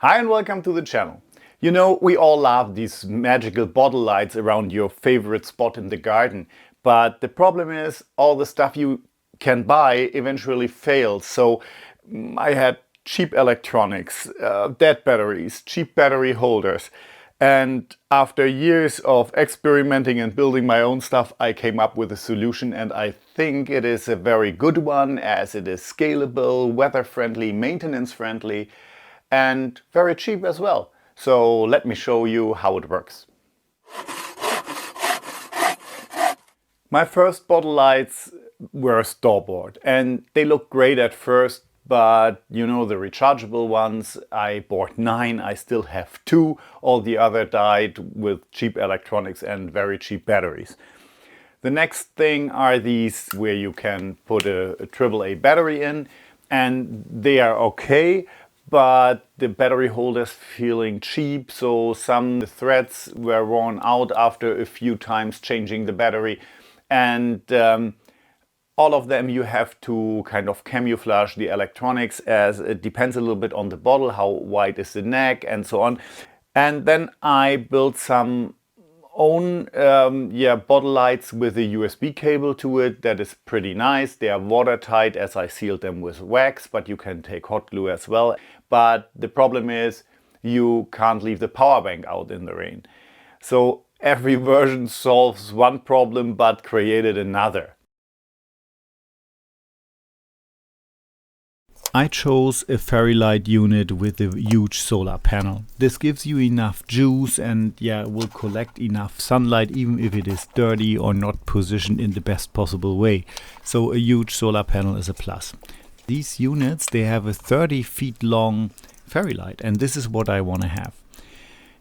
Hi and welcome to the channel. You know, we all love these magical bottle lights around your favorite spot in the garden, but the problem is all the stuff you can buy eventually fails. So I had cheap electronics, dead batteries, cheap battery holders, and after years of experimenting and building my own stuff, I came up with a solution, and I think it is a very good one as it is scalable, weather-friendly, maintenance-friendly, and very cheap as well. So let me show you how it works. My first bottle lights were store-bought and they look great at first, but you know, the rechargeable ones, I bought 9, I still have 2, all the other died with cheap electronics and very cheap batteries. The next thing are these where you can put a AAA battery in, and they are okay, but the battery holders feeling cheap, so some threads were worn out after a few times changing the battery, and all of them you have to kind of camouflage the electronics, as it depends a little bit on the bottle, how wide is the neck and so on. And then I built some own bottle lights with a USB cable to it. That is pretty nice. They are watertight as I sealed them with wax, but you can take hot glue as well. But the problem is you can't leave the power bank out in the rain. So every version solves one problem but created another. I chose a fairy light unit with a huge solar panel. This gives you enough juice and will collect enough sunlight even if it is dirty or not positioned in the best possible way. So a huge solar panel is a plus. These units, they have a 30 feet long fairy light, and this is what I want to have.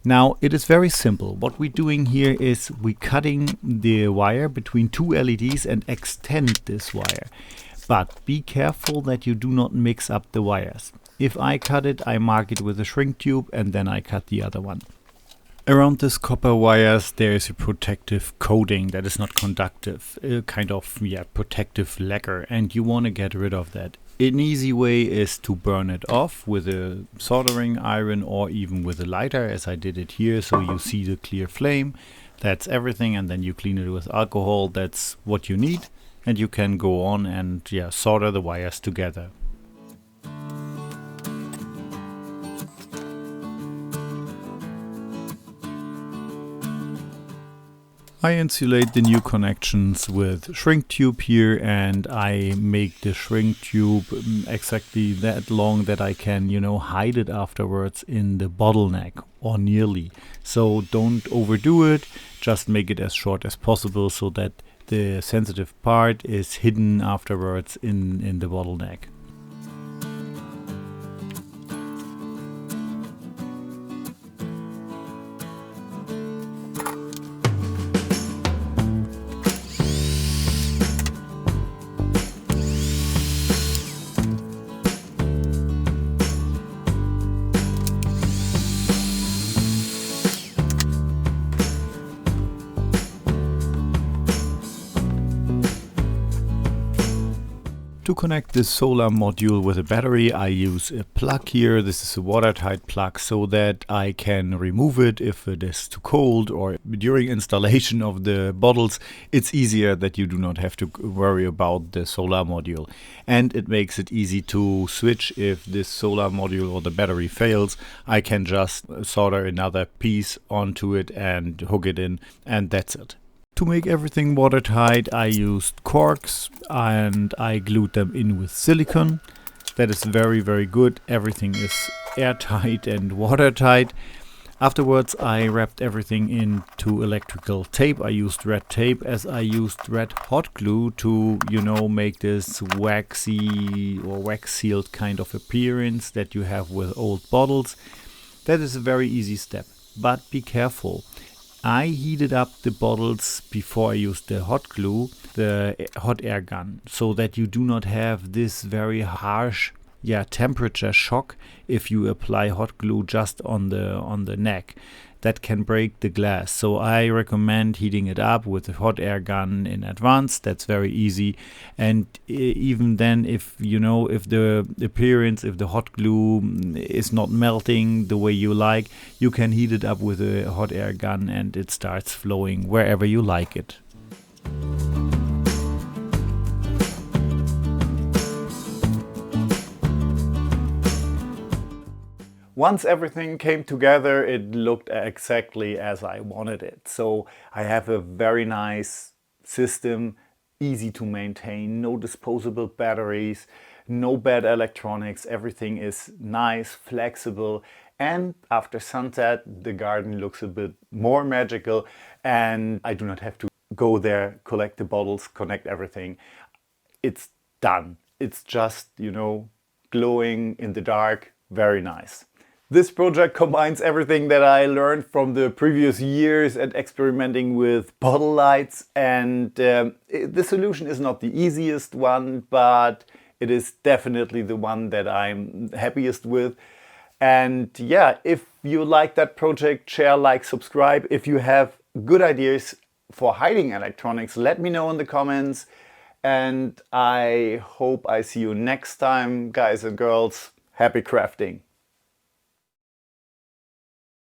Now it is very simple. What we're doing here is we're cutting the wire between two LEDs and extend this wire. But be careful that you do not mix up the wires. If I cut it, I mark it with a shrink tube and then I cut the other one. Around this copper wires there is a protective coating that is not conductive, a kind of protective lacquer, and you want to get rid of that. An easy way is to burn it off with a soldering iron or even with a lighter, as I did it here, so you see the clear flame. That's everything, and then you clean it with alcohol. That's what you need. And you can go on and solder the wires together. I insulate the new connections with shrink tube here, and I make the shrink tube exactly that long that I can, hide it afterwards in the bottleneck or nearly. So don't overdo it, just make it as short as possible so that the sensitive part is hidden afterwards in the bottleneck. To connect this solar module with a battery, I use a plug here. This is a watertight plug so that I can remove it if it is too cold, or during installation of the bottles it's easier that you do not have to worry about the solar module. And it makes it easy to switch if this solar module or the battery fails. I can just solder another piece onto it and hook it in, and that's it. To make everything watertight, I used corks and I glued them in with silicone. That is very, very good. Everything is airtight and watertight. Afterwards, I wrapped everything into electrical tape. I used red tape as I used red hot glue to, make this waxy or wax sealed kind of appearance that you have with old bottles. That is a very easy step, but be careful. I heated up the bottles before I used the hot glue, the hot air gun, so that you do not have this very harsh temperature shock if you apply hot glue just on the neck. that can break the glass. So I recommend heating it up with a hot air gun in advance. That's very easy. And even then, if the appearance, if the hot glue is not melting the way you like, you can heat it up with a hot air gun and it starts flowing wherever you like it. Once everything came together, it looked exactly as I wanted it. So I have a very nice system, easy to maintain, no disposable batteries, no bad electronics, everything is nice, flexible, and after sunset the garden looks a bit more magical and I do not have to go there, collect the bottles, connect everything. It's done. It's just, glowing in the dark, very nice. This project combines everything that I learned from the previous years and experimenting with bottle lights, and the solution is not the easiest one, but it is definitely the one that I'm happiest with. And yeah, if you like that project, share, like, subscribe. If you have good ideas for hiding electronics, let me know in the comments. And I hope I see you next time, guys and girls. Happy crafting!